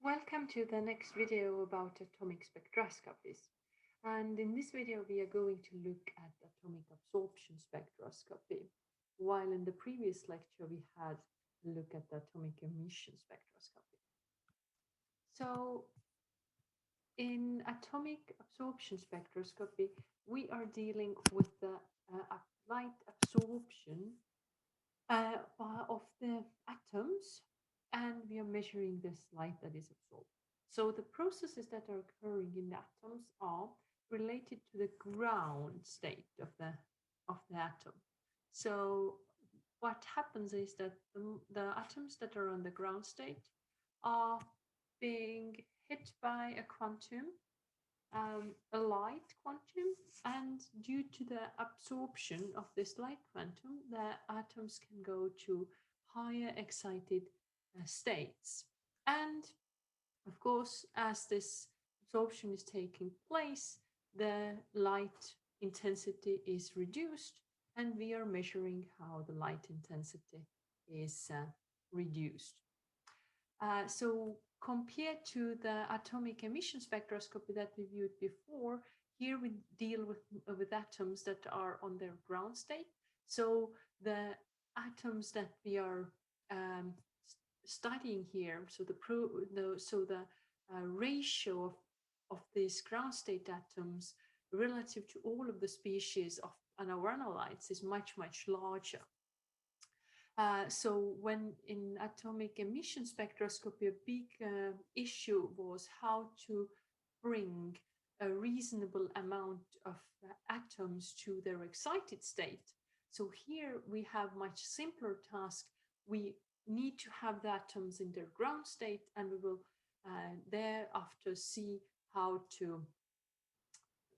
Welcome to the next video about atomic spectroscopies. And in this video, we are going to look at atomic absorption spectroscopy, while in the previous lecture, we had a look at the atomic emission spectroscopy. So in atomic absorption spectroscopy, we are dealing with the light absorption of the atoms, and we are measuring this light that is absorbed. So the processes that are occurring in the atoms are related to the ground state of the atom. So what happens is that the atoms that are on the ground state are being hit by a quantum, a light quantum, and due to the absorption of this light quantum, the atoms can go to higher excited states. And of course, as this absorption is taking place, the light intensity is reduced, and we are measuring how the light intensity is reduced. So compared to the atomic emission spectroscopy that we viewed before, here we deal with atoms that are on their ground state. So the atoms that we are studying here, so the ratio of these ground state atoms relative to all of the species of analytes is much larger. So when in atomic emission spectroscopy, a big issue was how to bring a reasonable amount of atoms to their excited state. So here we have much simpler task. We need to have the atoms in their ground state, and we will thereafter see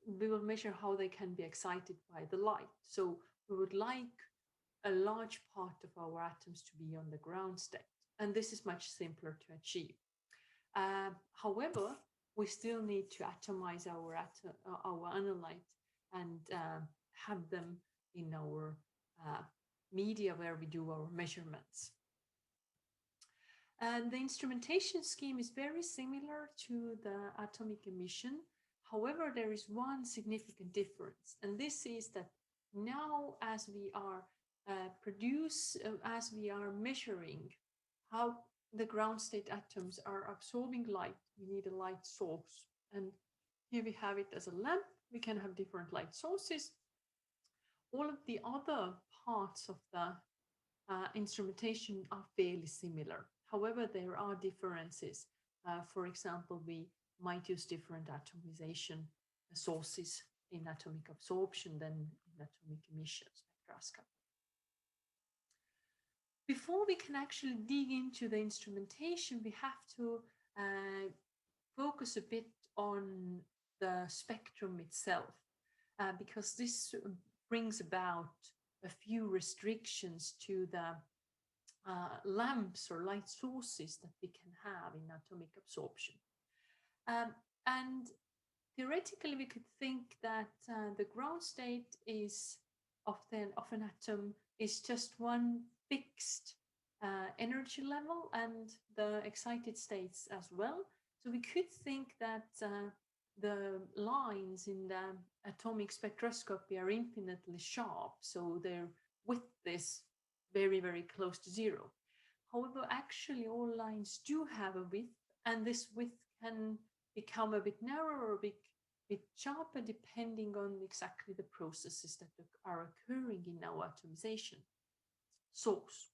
we will measure how they can be excited by the light. So we would like a large part of our atoms to be on the ground state, and this is much simpler to achieve. However, we still need to atomize our analyte and have them in our media where we do our measurements. And the instrumentation scheme is very similar to the atomic emission. However, there is one significant difference, and this is that now as we are as we are measuring how the ground state atoms are absorbing light, we need a light source. And here we have it as a lamp. We can have different light sources. All of the other parts of the instrumentation are fairly similar. However, there are differences. For example, we might use different atomization sources in atomic absorption than in atomic emission spectroscopy. Before we can actually dig into the instrumentation, we have to focus a bit on the spectrum itself, because this brings about a few restrictions to the lamps or light sources that we can have in atomic absorption. And theoretically, we could think that the ground state is of an atom is just one fixed energy level, and the excited states as well. So we could think that the lines in the atomic spectroscopy are infinitely sharp, so their width is very close to zero. However, actually all lines do have a width, and this width can become a bit narrower or a bit sharper depending on exactly the processes that are occurring in our atomization source.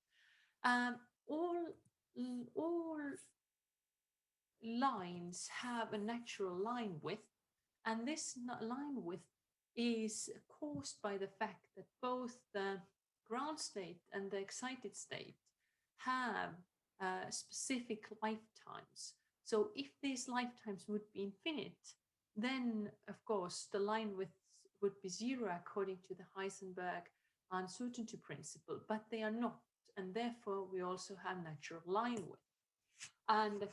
All lines have a natural line width, and this line width is caused by the fact that both the ground state and the excited state have specific lifetimes. So if these lifetimes would be infinite, then of course the line width would be zero according to the Heisenberg uncertainty principle, but they are not, and therefore we also have natural line width. And the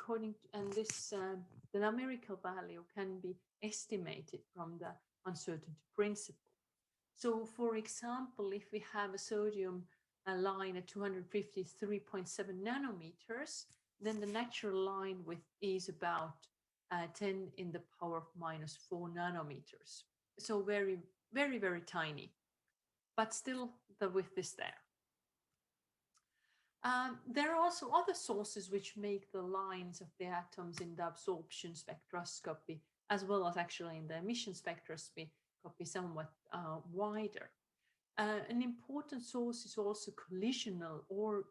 numerical value can be estimated from the uncertainty principle. So for example, if we have a sodium line at 253.7 nanometers, then the natural line width is about 10 in the power of minus 4 nanometers. So very, very, very tiny, but still the width is there. There are also other sources which make the lines of the atoms in the absorption spectroscopy, as well as actually in the emission spectroscopy, somewhat wider. An important source is also collisional or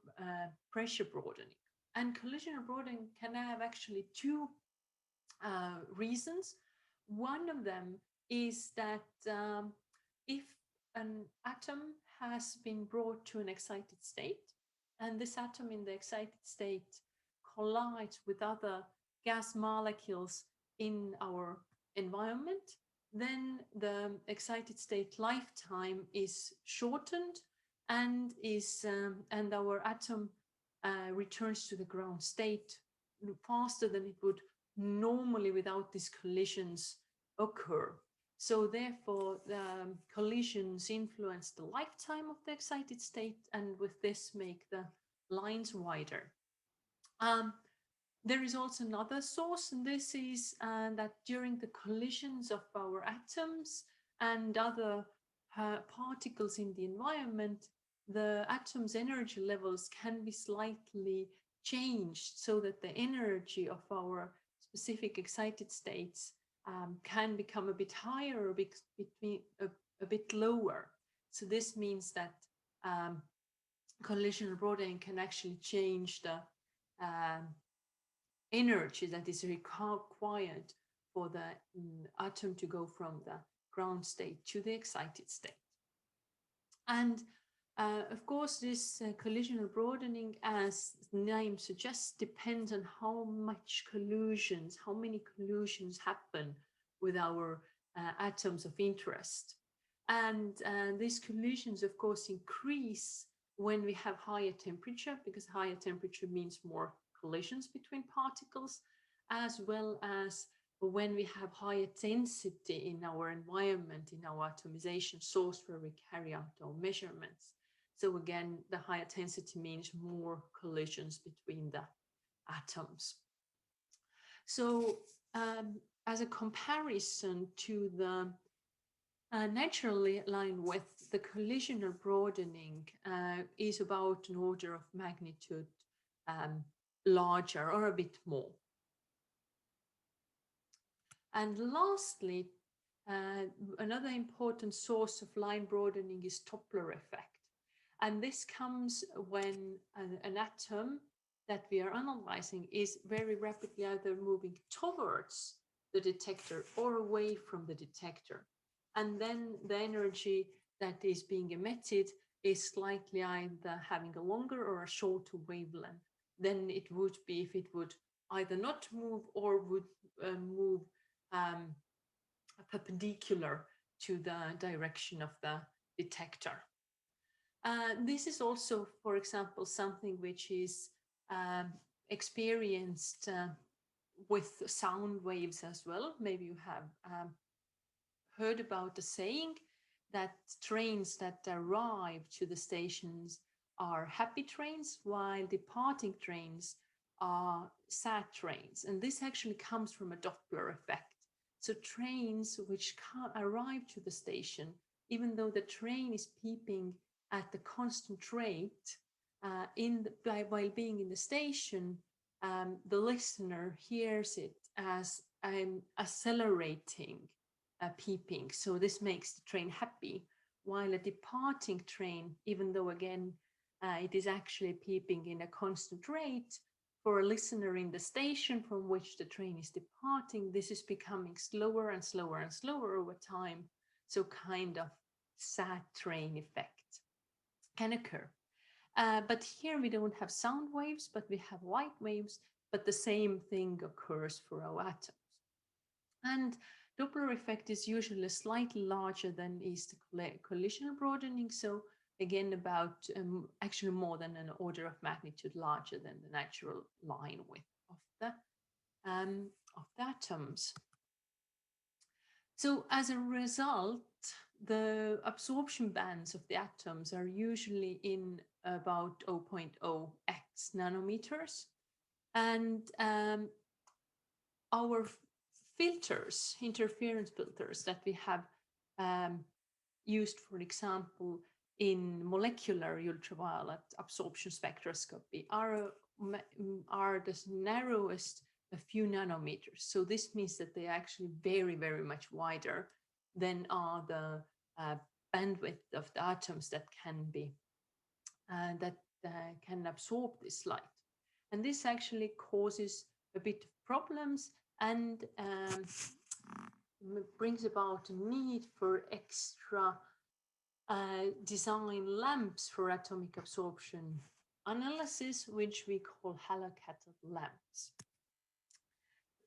pressure broadening. And collisional broadening can have actually two reasons. One of them is that if an atom has been brought to an excited state, and this atom in the excited state collides with other gas molecules in our environment, then the excited state lifetime is shortened and and our atom returns to the ground state faster than it would normally without these collisions occur. So therefore, the collisions influence the lifetime of the excited state, and with this make the lines wider. There is also another source, and this is that during the collisions of our atoms and other particles in the environment, the atom's energy levels can be slightly changed so that the energy of our specific excited states can become a bit higher or a bit lower. So this means that collisional broadening can actually change the energy that is required for the atom to go from the ground state to the excited state. And of course, this collisional broadening, as the name suggests, depends on how many collisions happen with our atoms of interest. And these collisions, of course, increase when we have higher temperature, because higher temperature means more collisions between particles, as well as when we have higher density in our environment, in our atomization source where we carry out our measurements. So again, the higher density means more collisions between the atoms. So as a comparison to the natural line width, the collisional broadening is about an order of magnitude larger or a bit more. And lastly, another important source of line broadening is Doppler effect. And this comes when an atom that we are analyzing is very rapidly either moving towards the detector or away from the detector. And then the energy that is being emitted is slightly either having a longer or a shorter wavelength than it would be if it would either not move or would move perpendicular to the direction of the detector. This is also, for example, something which is experienced with sound waves as well. Maybe you have heard about the saying that trains that arrive to the stations are happy trains, while departing trains are sad trains. And this actually comes from a Doppler effect. So trains which can't arrive to the station, even though the train is peeping at the constant rate while being in the station, the listener hears it as accelerating peeping. So this makes the train happy, while a departing train, even though again it is actually peeping in a constant rate, for a listener in the station from which the train is departing, this is becoming slower and slower and slower over time. So kind of sad train effect can occur. But here we don't have sound waves, but we have light waves, but the same thing occurs for our atoms. And Doppler effect is usually slightly larger than is the collisional broadening. So again, about actually more than an order of magnitude larger than the natural line width of the atoms. So as a result, the absorption bands of the atoms are usually in about 0.0x nanometers. And our filters, interference filters that we have used, for example, in molecular ultraviolet absorption spectroscopy are the narrowest a few nanometers. So this means that they are actually very, very much wider than are the bandwidth of the atoms that can absorb this light. And this actually causes a bit of problems and brings about a need for extra design lamps for atomic absorption analysis, which we call HALOC cathode lamps.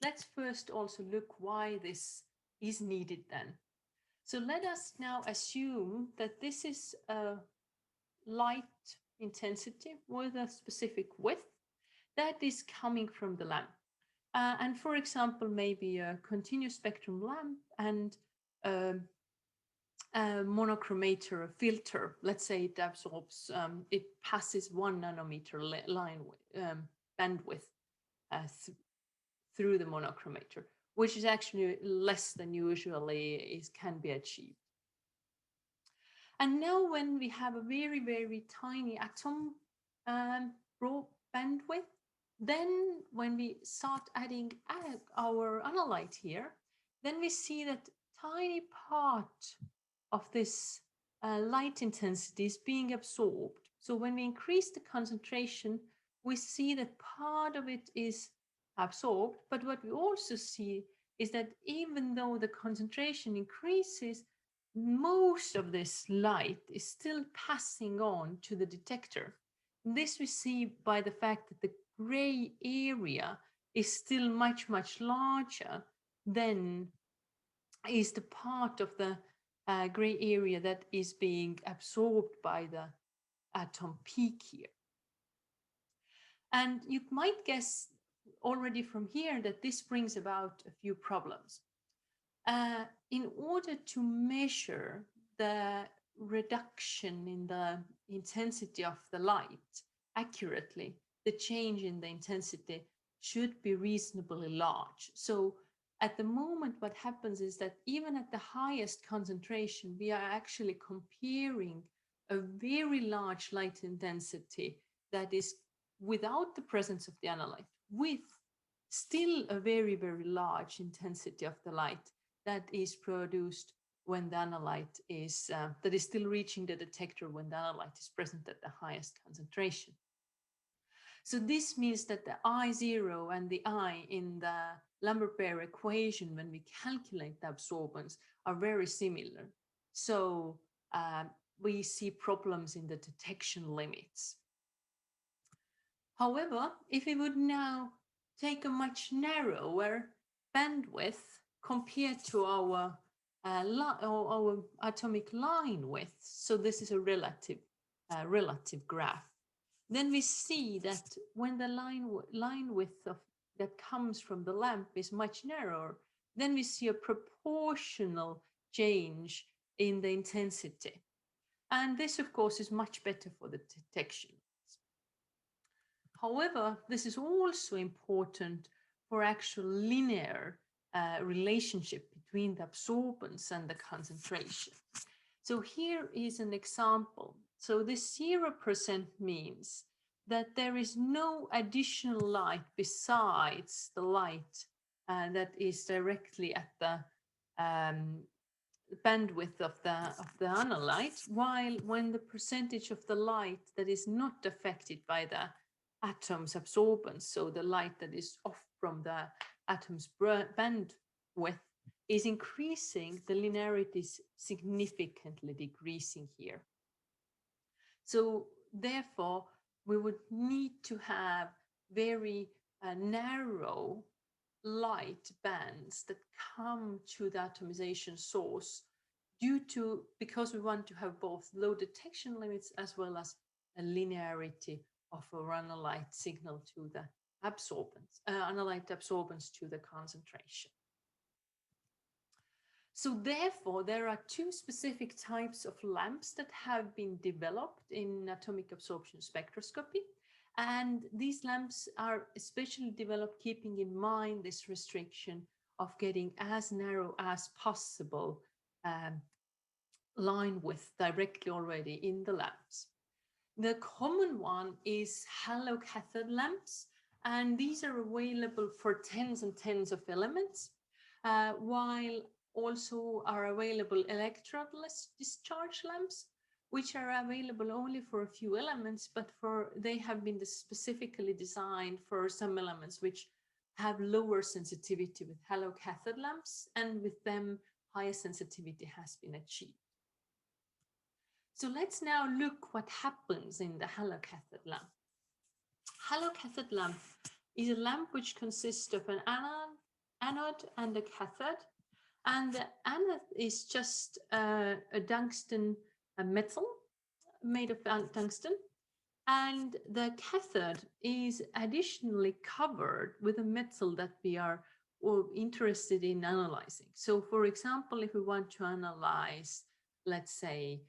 Let's first also look why this is needed then. So let us now assume that this is a light intensity with a specific width that is coming from the lamp. And for example, maybe a continuous spectrum lamp and a monochromator, a filter. Let's say it absorbs, it passes 1 nanometer line bandwidth through the monochromator, which is actually less than usually can be achieved. And now when we have a very, very tiny atom bandwidth, then when we start adding our analyte here, then we see that tiny part of this light intensity is being absorbed. So when we increase the concentration, we see that part of it is absorbed. But what we also see is that even though the concentration increases, most of this light is still passing on to the detector. This we see by the fact that the gray area is still much, much larger than is the part of the gray area that is being absorbed by the atom peak here. And you might guess already from here that this brings about a few problems. In order to measure the reduction in the intensity of the light accurately, the change in the intensity should be reasonably large. So at the moment, what happens is that even at the highest concentration, we are actually comparing a very large light intensity that is without the presence of the analyte with still a very, very large intensity of the light that is produced when the analyte is, that is still reaching the detector when the analyte is present at the highest concentration. So this means that the I0 and the I in the Lambert-Beer equation, when we calculate the absorbance, are very similar. So we see problems in the detection limits. However, if we would now take a much narrower bandwidth compared to our atomic line width, so this is a relative graph, then we see that when the line width that comes from the lamp is much narrower, then we see a proportional change in the intensity. And this, of course, is much better for the detection. However, this is also important for actual linear relationship between the absorbance and the concentration. So here is an example. So this 0% means that there is no additional light besides the light that is directly at the bandwidth of the analyte, while when the percentage of the light that is not affected by the atom's absorbance, so the light that is off from the atom's bandwidth, is increasing, the linearity is significantly decreasing here. So therefore, we would need to have very narrow light bands that come to the atomization source because we want to have both low detection limits as well as a linearity of a analyte signal to the absorbance, analyte absorbance to the concentration. So therefore, there are two specific types of lamps that have been developed in atomic absorption spectroscopy. And these lamps are especially developed keeping in mind this restriction of getting as narrow as possible line width directly already in the lamps. The common one is HALOC cathode lamps, and these are available for tens and tens of elements, while also are available electrodeless discharge lamps, which are available only for a few elements, but they have been specifically designed for some elements which have lower sensitivity with HALOC cathode lamps, and with them higher sensitivity has been achieved. So let's now look what happens in the HALOC cathode lamp. HALOC cathode lamp is a lamp which consists of an anode and a cathode. And the anode is just a tungsten metal made of tungsten. And the cathode is additionally covered with a metal that we are interested in analyzing. So for example, if we want to analyze, let's say,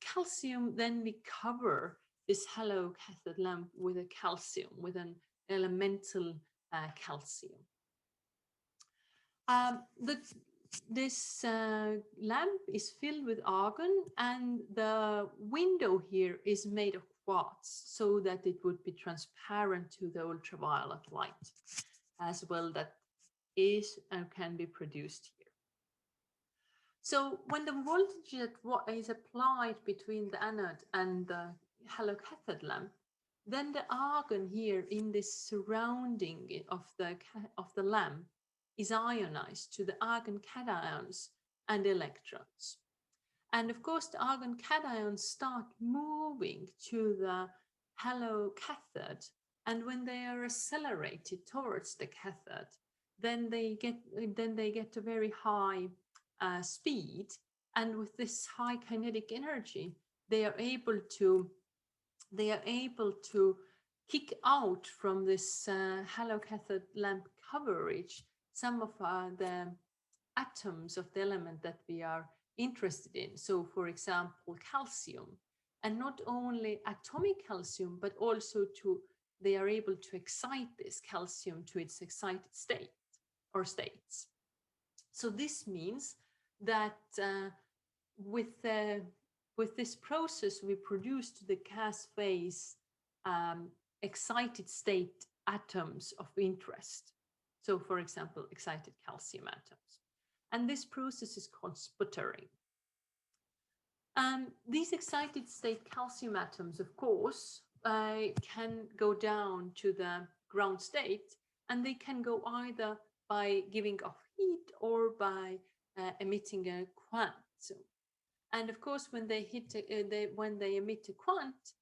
calcium, then we cover this HALOC cathode lamp with a calcium, with an elemental calcium. This lamp is filled with argon, and the window here is made of quartz so that it would be transparent to the ultraviolet light as well that is and can be produced here. So when the voltage that is applied between the anode and the HALOC cathode lamp, then the argon here in this surrounding of the lamp is ionized to the argon cations and electrons. And of course, the argon cations start moving to the HALOC cathode, and when they are accelerated towards the cathode, then they get a very high speed, and with this high kinetic energy, they are able to kick out from this HALOC cathode lamp coverage some of the atoms of the element that we are interested in. So for example, calcium, and not only atomic calcium, but also they are able to excite this calcium to its excited state or states. So this means that with this process, we produce to the gas phase excited state atoms of interest. So for example, excited calcium atoms. And this process is called sputtering. These excited state calcium atoms, of course, can go down to the ground state, and they can go either by giving off heat or by emitting a quant. And of course, when they emit a quant,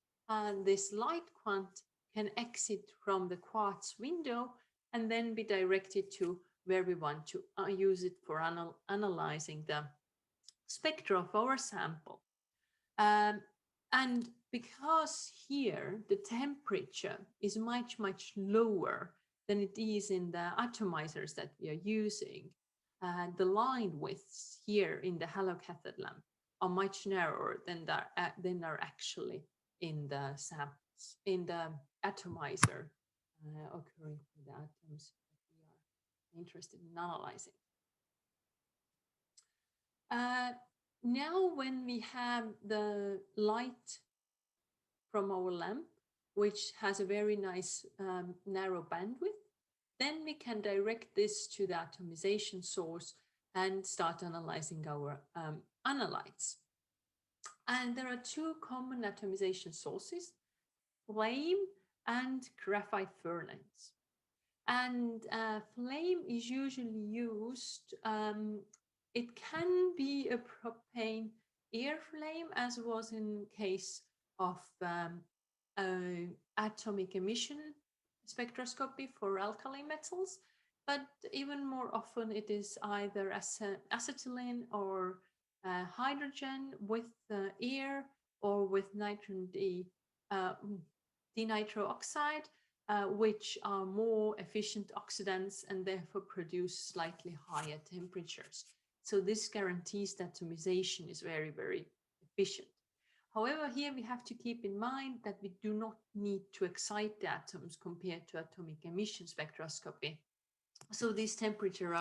this light quant can exit from the quartz window and then be directed to where we want to use it for analyzing the spectra of our sample. And because here the temperature is much, much lower than it is in the atomizers that we are using, the line widths here in the HALOC cathode lamp are much narrower than are actually in the samples, in the atomizer occurring for the atoms that we are interested in analyzing. Now when we have the light from our lamp, which has a very nice narrow bandwidth, then we can direct this to the atomization source and start analyzing our analytes. And there are two common atomization sources, flame and graphite furnace. And flame is usually used, it can be a propane air flame, as was in case of atomic emission spectroscopy for alkali metals, but even more often it is either acetylene or hydrogen with air, or with denitro oxide, which are more efficient oxidants and therefore produce slightly higher temperatures. So this guarantees that atomization is very, very efficient. However, here we have to keep in mind that we do not need to excite the atoms compared to atomic emission spectroscopy. So these temperatures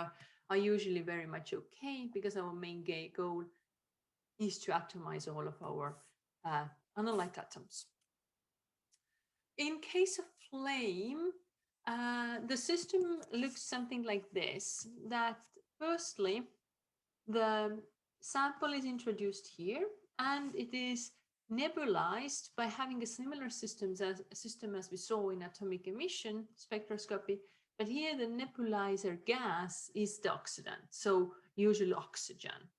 are usually very much okay, because our main goal is to atomize all of our analyte atoms. In case of flame, the system looks something like this, that firstly, the sample is introduced here, and it is nebulized by having a similar system as we saw in atomic emission spectroscopy, but here the nebulizer gas is the oxidant, so usually oxygen.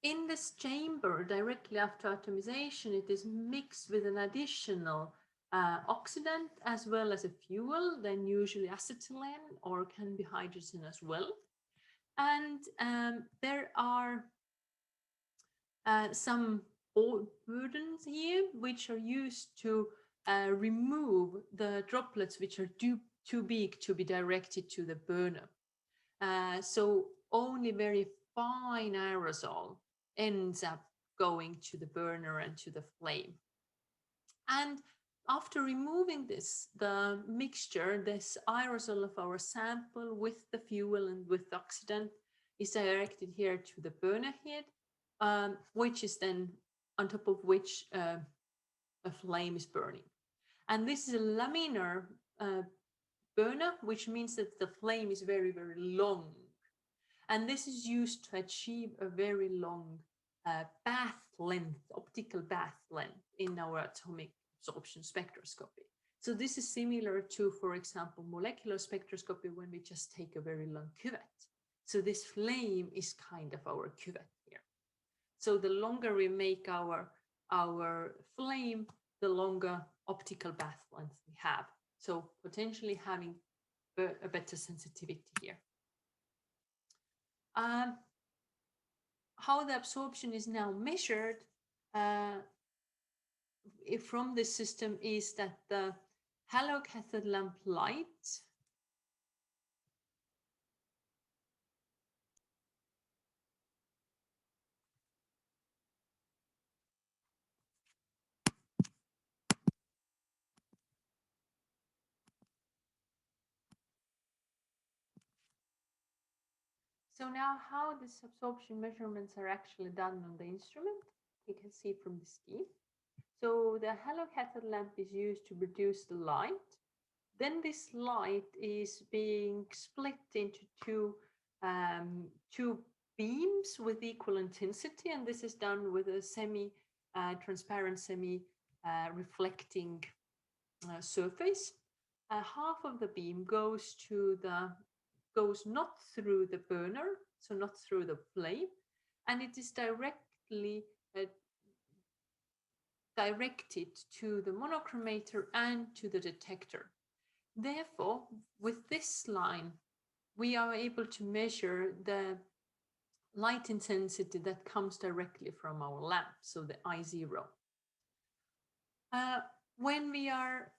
In this chamber, directly after atomization, it is mixed with an additional oxidant as well as a fuel, then usually acetylene, or can be hydrogen as well. And there are some burdens here, which are used to remove the droplets which are too big to be directed to the burner. So only very fine aerosol ends up going to the burner and to the flame. And after removing this, the mixture, this aerosol of our sample with the fuel and with the oxidant, is directed here to the burner head, which is then on top of which a flame is burning. And this is a laminar burner, which means that the flame is very, very long. And this is used to achieve a very long path length, optical path length in our atomic absorption spectroscopy. So this is similar to, for example, molecular spectroscopy, when we just take a very long cuvette. So this flame is kind of our cuvette here. So the longer we make our flame, the longer optical path length we have. So potentially having a better sensitivity here. How the absorption is now measured from this system is that the HALOC cathode lamp light So now how these absorption measurements are actually done on the instrument, you can see from the scheme. So the HALOC cathode lamp is used to produce the light. Then this light is being split into two beams with equal intensity, and this is done with a semi-transparent, semi-reflecting surface. Half of the beam goes not through the burner, so not through the flame, and it is directly directed to the monochromator and to the detector. Therefore, with this line, we are able to measure the light intensity that comes directly from our lamp, so the I0. When we are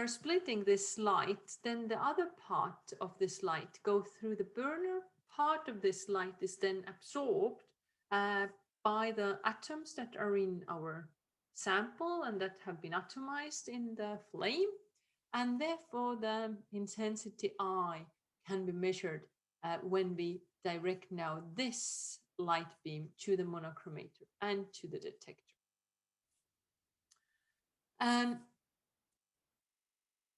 splitting this light, then the other part of this light goes through the burner. Part of this light is then absorbed by the atoms that are in our sample and that have been atomized in the flame. And therefore, the intensity I can be measured when we direct now this light beam to the monochromator and to the detector.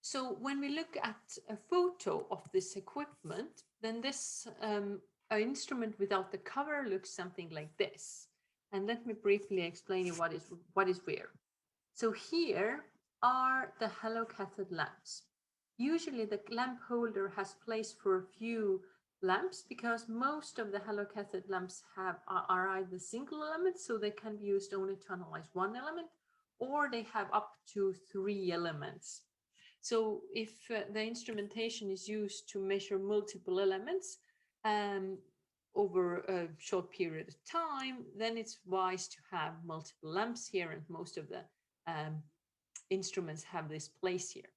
So when we look at a photo of this equipment, then this instrument without the cover looks something like this. And let me briefly explain you what is where. So here are the HALOC cathode lamps. Usually the lamp holder has place for a few lamps, because most of the HALOC cathode lamps are either single elements, so they can be used only to analyze one element, or they have up to 3 elements. So if the instrumentation is used to measure multiple elements over a short period of time, then it's wise to have multiple lamps here, and most of the instruments have this place here.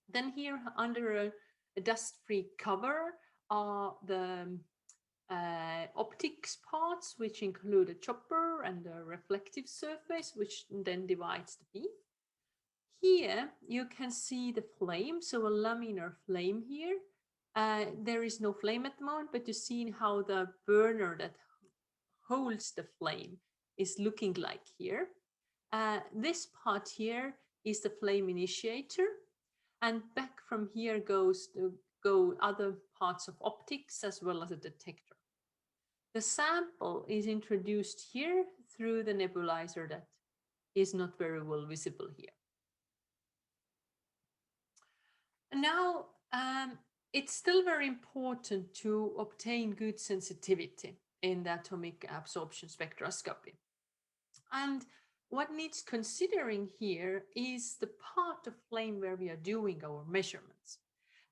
Then here under a dust-free cover are the optics parts, which include a chopper and a reflective surface, which then divides the beam. Here you can see the flame, so a laminar flame here. There is no flame at the moment, but you see how the burner that holds the flame is looking like here. This part here is the flame initiator, and back from here go other parts of optics as well as a detector. The sample is introduced here through the nebulizer that is not very well visible here. Now, it's still very important to obtain good sensitivity in the atomic absorption spectroscopy. And what needs considering here is the part of flame where we are doing our measurements.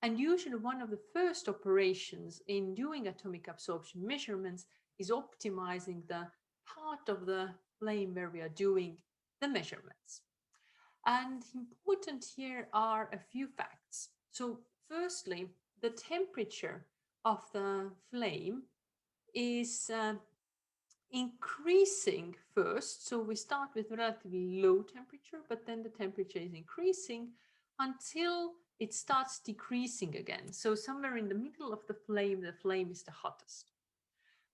And usually one of the first operations in doing atomic absorption measurements is optimizing the part of the flame where we are doing the measurements. And important here are a few facts. So firstly, the temperature of the flame is increasing first. So we start with relatively low temperature, but then the temperature is increasing until it starts decreasing again. So somewhere in the middle of the flame is the hottest.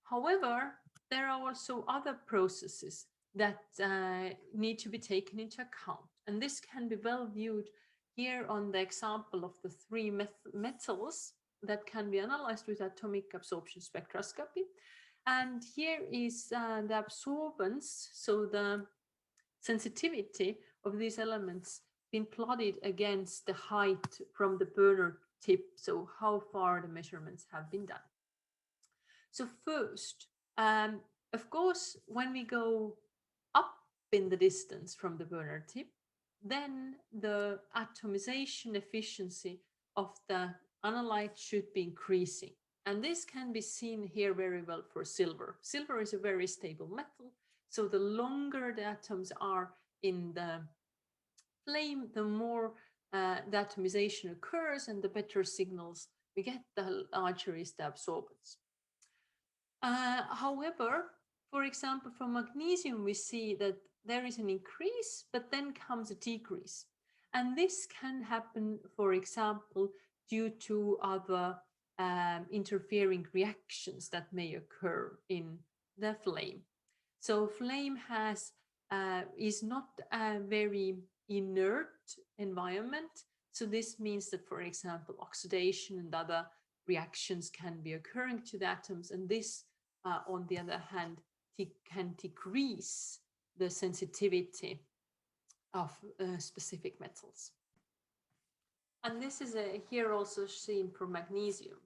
However, there are also other processes that need to be taken into account. And this can be well viewed here on the example of the three metals that can be analyzed with atomic absorption spectroscopy. And here is the absorbance, so the sensitivity of these elements been plotted against the height from the burner tip, so how far the measurements have been done. So first, of course, when we go up in the distance from the burner tip, then the atomization efficiency of the analyte should be increasing. And this can be seen here very well for silver. Silver is a very stable metal, so the longer the atoms are in the flame, the more the atomization occurs and the better signals we get, the larger is the absorbance. However, for example, for magnesium, we see that there is an increase, but then comes a decrease. And this can happen, for example, due to other interfering reactions that may occur in the flame. So flame is not a very inert environment. So this means that, for example, oxidation and other reactions can be occurring to the atoms. And this, on the other hand, can decrease the sensitivity of specific metals. And this is here also seen for magnesium.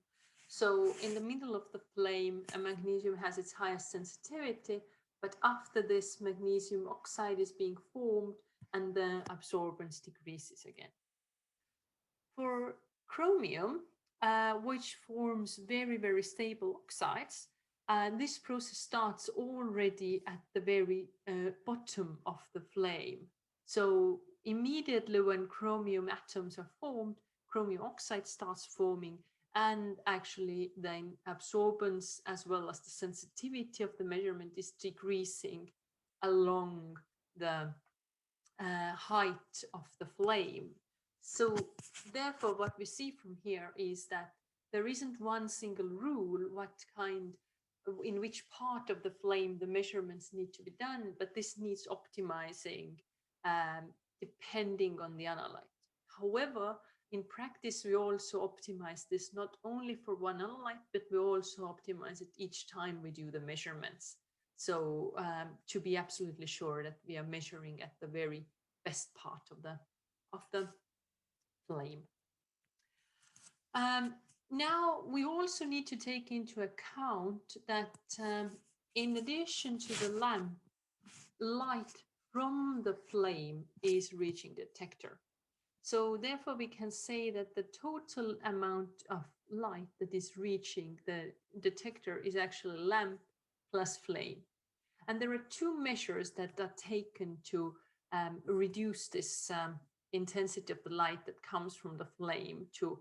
So in the middle of the flame, a magnesium has its highest sensitivity, but after this, magnesium oxide is being formed and the absorbance decreases again. For chromium, which forms very, very stable oxides, this process starts already at the very bottom of the flame. So immediately when chromium atoms are formed, chromium oxide starts forming, and actually then absorbance as well as the sensitivity of the measurement is decreasing along the height of the flame. So therefore what we see from here is that there isn't one single rule in which part of the flame the measurements need to be done, but this needs optimizing depending on the analyte. However, in practice, we also optimize this not only for one analyte, but we also optimize it each time we do the measurements. So to be absolutely sure that we are measuring at the very best part of the flame. Now, we also need to take into account that in addition to the lamp, light from the flame is reaching the detector. So therefore, we can say that the total amount of light that is reaching the detector is actually lamp plus flame. And there are two measures that are taken to reduce this intensity of the light that comes from the flame to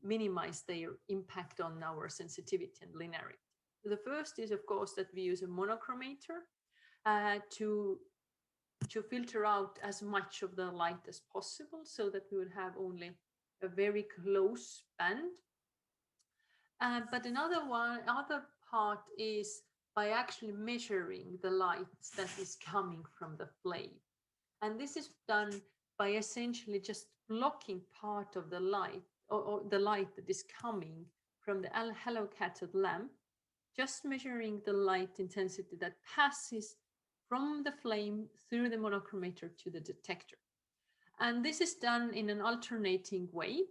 minimize their impact on our sensitivity and linearity. The first is, of course, that we use a monochromator to filter out as much of the light as possible, so that we would have only a very close band. But other part is by actually measuring the light that is coming from the flame. And this is done by essentially just blocking part of the light, or the light that is coming from the HALOC cathode lamp, just measuring the light intensity that passes from the flame through the monochromator to the detector. And this is done in an alternating way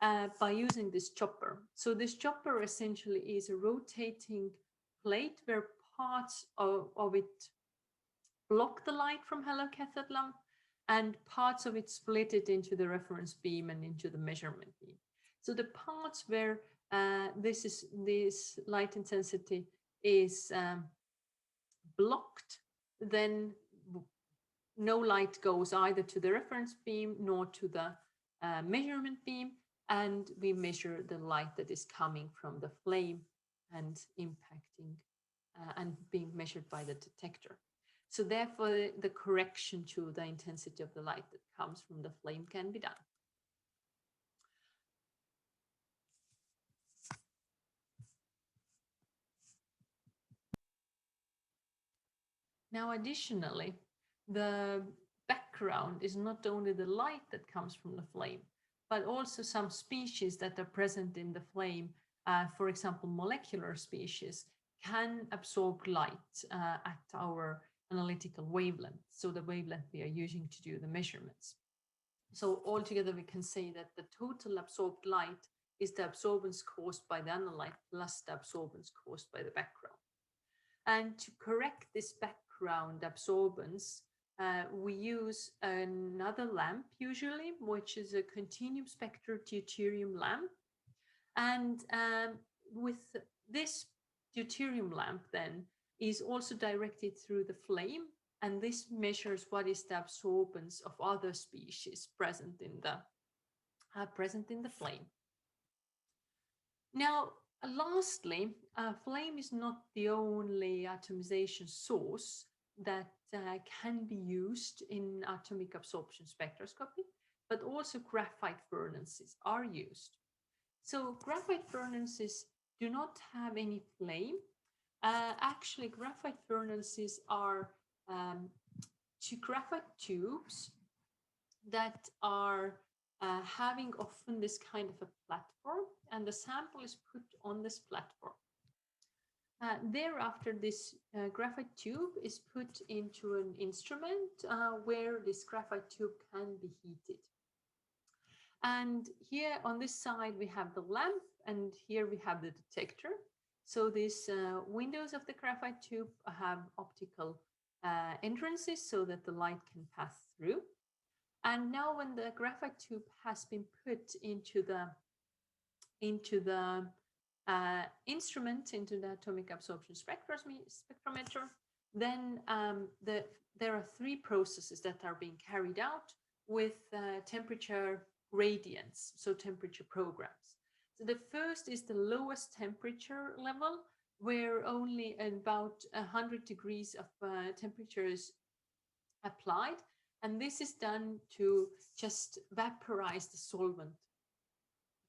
by using this chopper. So this chopper essentially is a rotating plate where parts of it block the light from HALOC cathode lamp, and parts of it split it into the reference beam and into the measurement beam. So the parts where this light intensity is blocked, then no light goes either to the reference beam nor to the measurement beam, and we measure the light that is coming from the flame and impacting and being measured by the detector. So therefore, the correction to the intensity of the light that comes from the flame can be done. Now, additionally, the background is not only the light that comes from the flame, but also some species that are present in the flame, for example, molecular species, can absorb light at our analytical wavelength, so the wavelength we are using to do the measurements. So altogether, we can say that the total absorbed light is the absorbance caused by the analyte plus the absorbance caused by the background. And to correct this background absorbance, we use another lamp usually, which is a continuum spectral deuterium lamp. And with this deuterium lamp then is also directed through the flame, and this measures what is the absorbance of other species present in the flame. Now, lastly, flame is not the only atomization source that can be used in atomic absorption spectroscopy, but also graphite furnaces are used. So graphite furnaces do not have any flame. Actually, graphite furnaces are two graphite tubes that are having often this kind of a platform, and the sample is put on this platform. Thereafter, this graphite tube is put into an instrument where this graphite tube can be heated. And here on this side, we have the lamp, and here we have the detector. So these windows of the graphite tube have optical entrances so that the light can pass through. And now when the graphite tube has been put into the instrument, into the atomic absorption spectrometer, then there are three processes that are being carried out with temperature gradients, so temperature programs. So the first is the lowest temperature level, where only about 100 degrees of temperature is applied. And this is done to just vaporize the solvent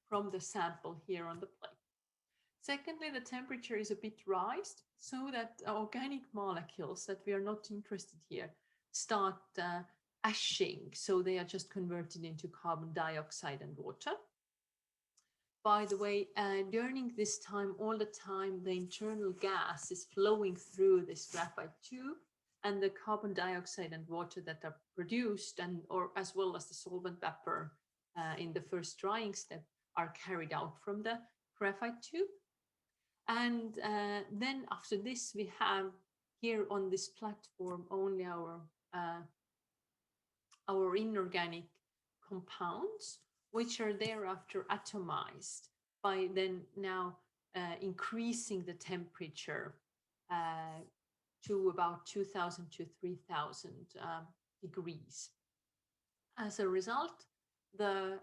from the sample here on the plate. Secondly, the temperature is a bit raised so that organic molecules that we are not interested here start ashing. So they are just converted into carbon dioxide and water. By the way, during this time, all the time, the internal gas is flowing through this graphite tube, and the carbon dioxide and water that are produced, or as well as the solvent vapor in the first drying step, are carried out from the graphite tube. And then after this, we have here on this platform only our inorganic compounds, which are thereafter atomized by then now increasing the temperature to about 2000 to 3000 degrees. As a result, the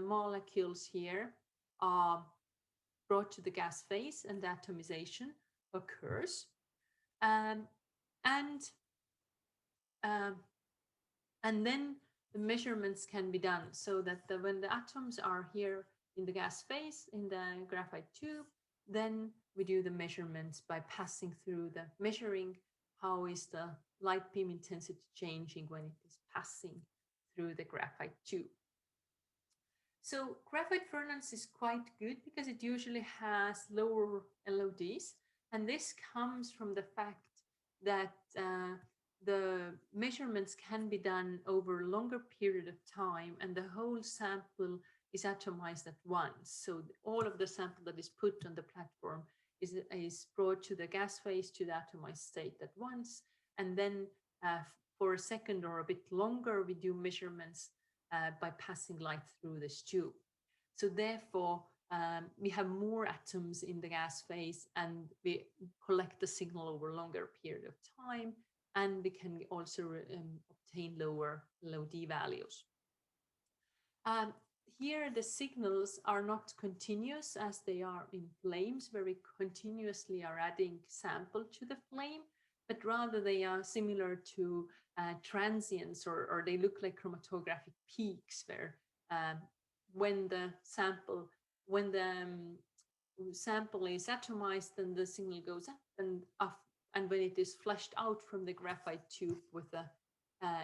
molecules here are brought to the gas phase and the atomization occurs. Um, and um, and then the measurements can be done so that when the atoms are here in the gas phase in the graphite tube, then we do the measurements by passing through the measuring how is the light beam intensity changing when it is passing through the graphite tube. So graphite furnace is quite good because it usually has lower LODs, and this comes from the fact that the measurements can be done over a longer period of time, and the whole sample is atomized at once. So all of the sample that is put on the platform is brought to the gas phase, to the atomized state at once, and then for a second or a bit longer, we do measurements by passing light through this tube. So therefore, we have more atoms in the gas phase, and we collect the signal over a longer period of time, and we can also obtain lower LOD values. Here, the signals are not continuous as they are in flames, where we continuously are adding sample to the flame, but rather they are similar to transients, or they look like chromatographic peaks, where when the sample is atomized, then the signal goes up and off, and when it is flushed out from the graphite tube with the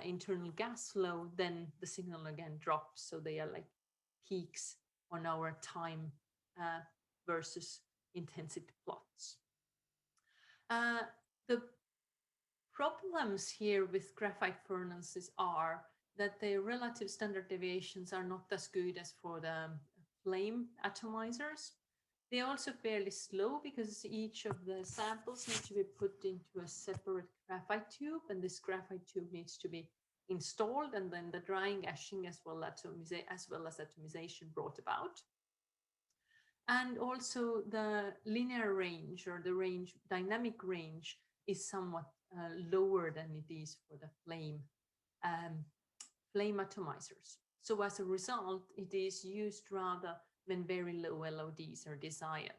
internal gas flow, then the signal again drops. So they are like peaks on our time versus intensity plots. The problems here with graphite furnaces are that the relative standard deviations are not as good as for the flame atomizers. They're also fairly slow because each of the samples need to be put into a separate graphite tube, and this graphite tube needs to be installed, and then the drying, etching, as well as atomization brought about. And also the linear range, or the dynamic range, is somewhat lower than it is for the flame atomizers. So as a result, it is used rather when very low LODs are desired.